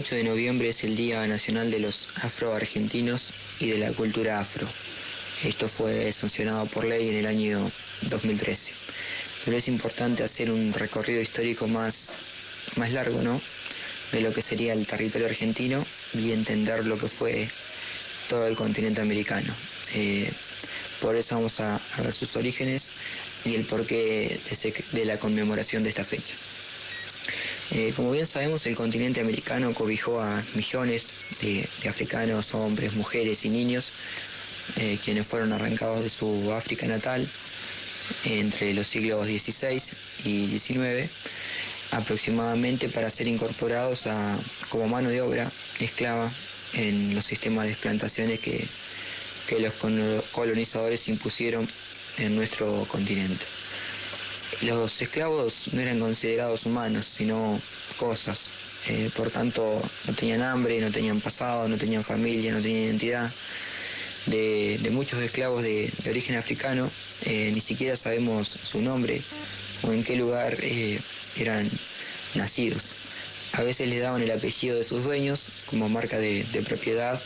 8 de noviembre es el Día Nacional de los Afro-Argentinos y de la Cultura Afro. Esto fue sancionado por ley en el año 2013. Pero es importante hacer un recorrido histórico más largo, ¿no?, de lo que sería el territorio argentino y entender lo que fue todo el continente americano. Por eso vamos a ver sus orígenes y el porqué de la conmemoración de esta fecha. Como bien sabemos, el continente americano cobijó a millones de africanos, hombres, mujeres y niños, quienes fueron arrancados de su África natal entre los siglos XVI y XIX, aproximadamente, para ser incorporados como mano de obra esclava en los sistemas de plantaciones que los colonizadores impusieron en nuestro continente. Los esclavos no eran considerados humanos, sino cosas. Por tanto, no tenían hambre, no tenían pasado, no tenían familia, no tenían identidad. De muchos esclavos de origen africano, ni siquiera sabemos su nombre o en qué lugar eran nacidos. A veces les daban el apellido de sus dueños como marca de propiedad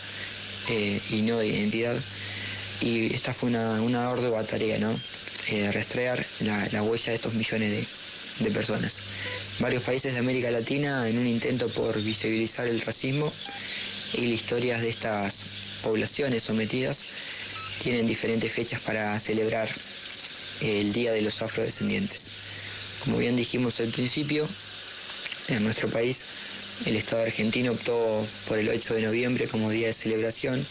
y no de identidad. Y esta fue una ardua tarea, ¿no? Rastrear la huella de estos millones de personas. Varios países de América Latina, en un intento por visibilizar el racismo y las historias de estas poblaciones sometidas, tienen diferentes fechas para celebrar el Día de los Afrodescendientes. Como bien dijimos al principio, en nuestro país el Estado argentino optó por el 8 de noviembre como día de celebración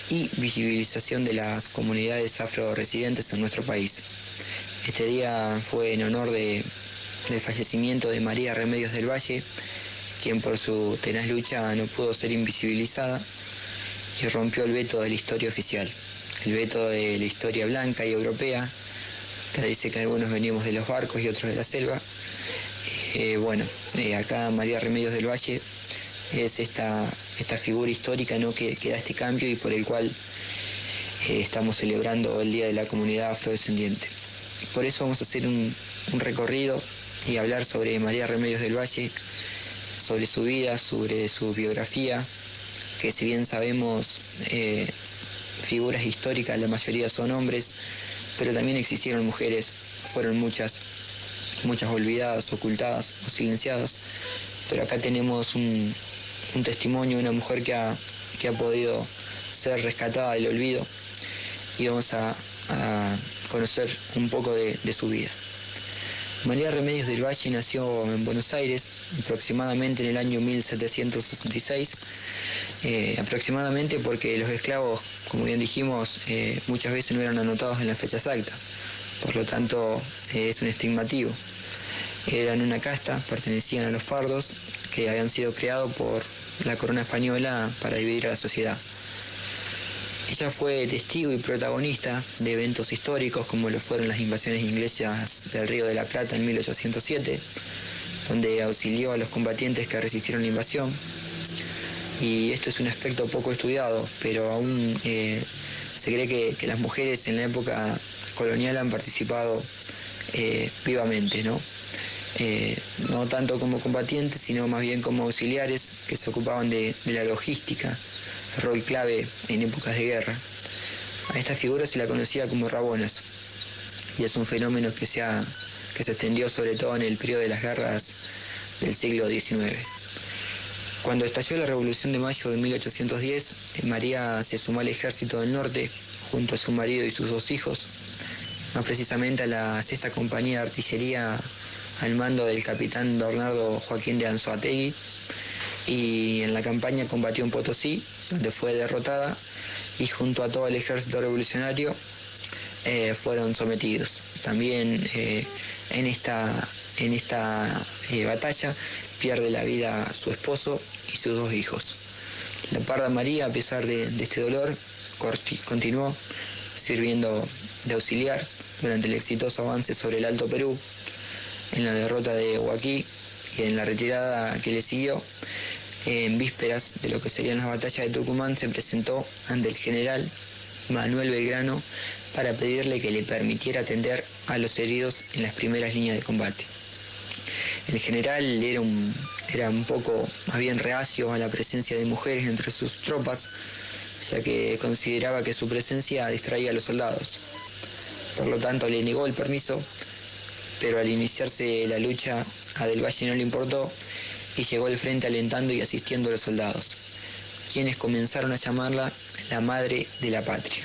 y visibilización de las comunidades afroresidentes en nuestro país. Este día fue en honor del fallecimiento de María Remedios del Valle, quien por su tenaz lucha no pudo ser invisibilizada y rompió el veto de la historia oficial, el veto de la historia blanca y europea, que dice que algunos venimos de los barcos y otros de la selva. Acá María Remedios del Valle es esta figura histórica, ¿no?, que da este cambio y por el cual estamos celebrando el Día de la Comunidad Afrodescendiente. Por eso vamos a hacer un recorrido y hablar sobre María Remedios del Valle, sobre su vida, sobre su biografía, que si bien sabemos figuras históricas, la mayoría son hombres, pero también existieron mujeres, fueron muchas olvidadas, ocultadas o silenciadas, pero acá tenemos un testimonio de una mujer que ha podido ser rescatada del olvido y vamos a conocer un poco de su vida. María Remedios del Valle nació en Buenos Aires aproximadamente en el año 1766, aproximadamente porque los esclavos, como bien dijimos, muchas veces no eran anotados en la fecha exacta, por lo tanto es un estigmativo. Eran una casta, pertenecían a los pardos, que habían sido creados por la corona española para dividir a la sociedad. Ella fue testigo y protagonista de eventos históricos como lo fueron las invasiones inglesas del Río de la Plata en 1807, donde auxilió a los combatientes que resistieron la invasión. Y esto es un aspecto poco estudiado, pero aún se cree que las mujeres en la época colonial han participado vivamente, ¿no? No tanto como combatientes, sino más bien como auxiliares que se ocupaban de la logística, rol clave en épocas de guerra. A esta figura se la conocía como rabonas, y es un fenómeno que se extendió sobre todo en el periodo de las guerras del siglo XIX. Cuando estalló la Revolución de Mayo de 1810, María se sumó al ejército del norte junto a su marido y sus 2 hijos, más precisamente a la 6ª Compañía de Artillería al mando del capitán Bernardo Joaquín de Anzoátegui, y en la campaña combatió en Potosí, donde fue derrotada, y junto a todo el ejército revolucionario fueron sometidos. También en esta batalla pierde la vida su esposo y sus 2 hijos. La parda María, a pesar de este dolor, continuó sirviendo de auxiliar durante el exitoso avance sobre el Alto Perú, en la derrota de Huaquí y en la retirada que le siguió. En vísperas de lo que serían las batallas de Tucumán, se presentó ante el general Manuel Belgrano para pedirle que le permitiera atender a los heridos en las primeras líneas de combate. El general era un era un poco más bien reacio a la presencia de mujeres entre sus tropas, ya que consideraba que su presencia distraía a los soldados. Por lo tanto, le negó el permiso, pero al iniciarse la lucha a Del Valle no le importó y llegó al frente alentando y asistiendo a los soldados, quienes comenzaron a llamarla la madre de la patria.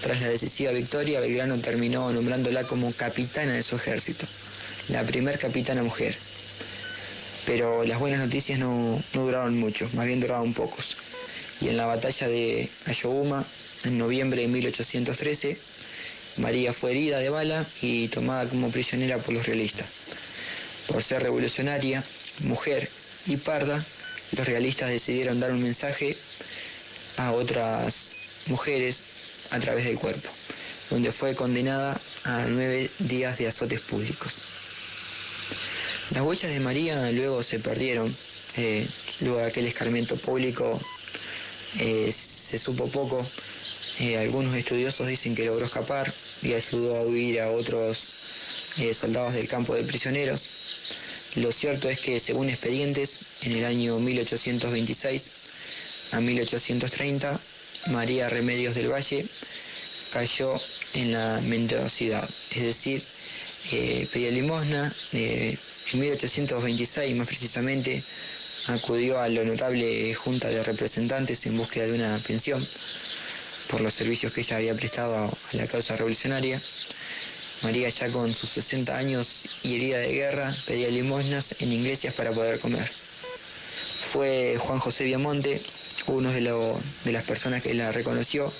Tras la decisiva victoria, Belgrano terminó nombrándola como capitana de su ejército, la primer capitana mujer. Pero las buenas noticias no duraron mucho, más bien duraron pocos. Y en la batalla de Ayohuma, en noviembre de 1813, María fue herida de bala y tomada como prisionera por los realistas. Por ser revolucionaria, mujer y parda, los realistas decidieron dar un mensaje a otras mujeres a través del cuerpo, donde fue condenada a 9 días de azotes públicos. Las huellas de María luego se perdieron, luego de aquel escarmiento público se supo poco. Algunos estudiosos dicen que logró escapar y ayudó a huir a otros soldados del campo de prisioneros. Lo cierto es que, según expedientes, en el año 1826 a 1830, María Remedios del Valle cayó en la mendicidad, es decir, pedía limosna. En 1826, más precisamente, acudió a la honorable Junta de Representantes en búsqueda de una pensión por los servicios que ella había prestado a la causa revolucionaria. María, ya con sus 60 años y herida de guerra, pedía limosnas en iglesias para poder comer. Fue Juan José Viamonte, uno de las personas que la reconoció,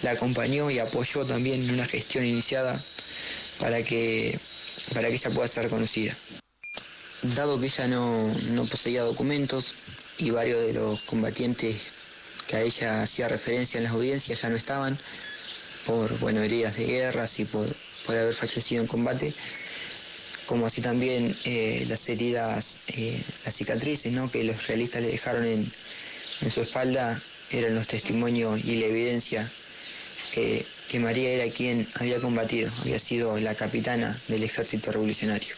la acompañó y apoyó también en una gestión iniciada para que ella pueda ser reconocida. Dado que ella no poseía documentos y varios de los combatientes que a ella hacía referencia en las audiencias ya no estaban por heridas de guerras y por haber fallecido en combate, como así también las heridas, las cicatrices, ¿no?, que los realistas le dejaron en su espalda, eran los testimonios y la evidencia que María era quien había combatido, había sido la capitana del ejército revolucionario.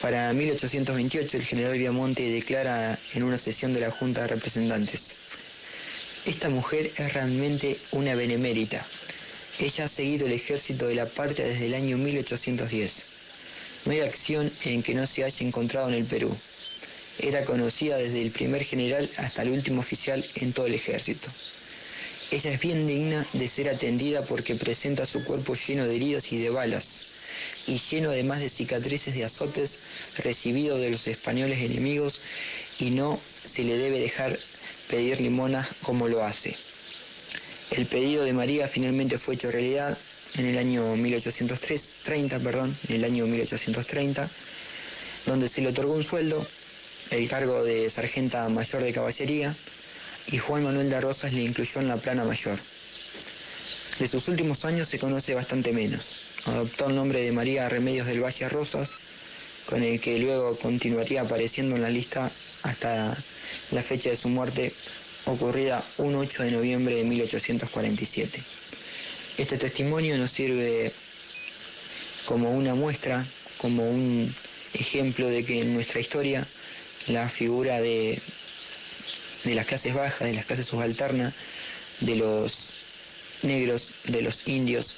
Para 1828 el general Viamonte declara en una sesión de la Junta de Representantes: esta mujer es realmente una benemérita. Ella ha seguido el ejército de la patria desde el año 1810. No hay acción en que no se haya encontrado en el Perú. Era conocida desde el primer general hasta el último oficial en todo el ejército. Ella es bien digna de ser atendida porque presenta su cuerpo lleno de heridas y de balas, y lleno además de cicatrices de azotes recibidos de los españoles enemigos, y no se le debe dejar pedir limosna como lo hace. El pedido de María finalmente fue hecho realidad en el año 1830, donde se le otorgó un sueldo, el cargo de sargenta mayor de caballería, y Juan Manuel de Rosas le incluyó en la plana mayor. De sus últimos años se conoce bastante menos. Adoptó el nombre de María Remedios del Valle Rosas, con el que luego continuaría apareciendo en la lista hasta la fecha de su muerte, ocurrida un 8 de noviembre de 1847. Este testimonio nos sirve como una muestra, como un ejemplo de que en nuestra historia la figura de las clases bajas, de las clases subalternas, de los negros, de los indios,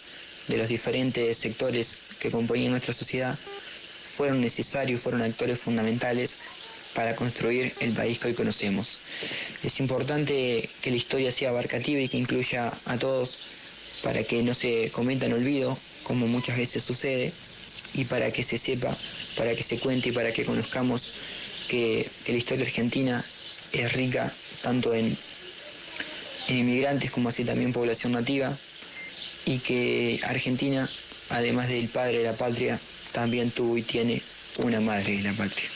de los diferentes sectores que componían nuestra sociedad, fueron necesarios, fueron actores fundamentales para construir el país que hoy conocemos. Es importante que la historia sea abarcativa y que incluya a todos, para que no se cometa en olvido, como muchas veces sucede, y para que se sepa, para que se cuente y para que conozcamos que la historia argentina es rica tanto en inmigrantes como así también población nativa, y que Argentina, además del padre de la patria, también tuvo y tiene una madre de la patria.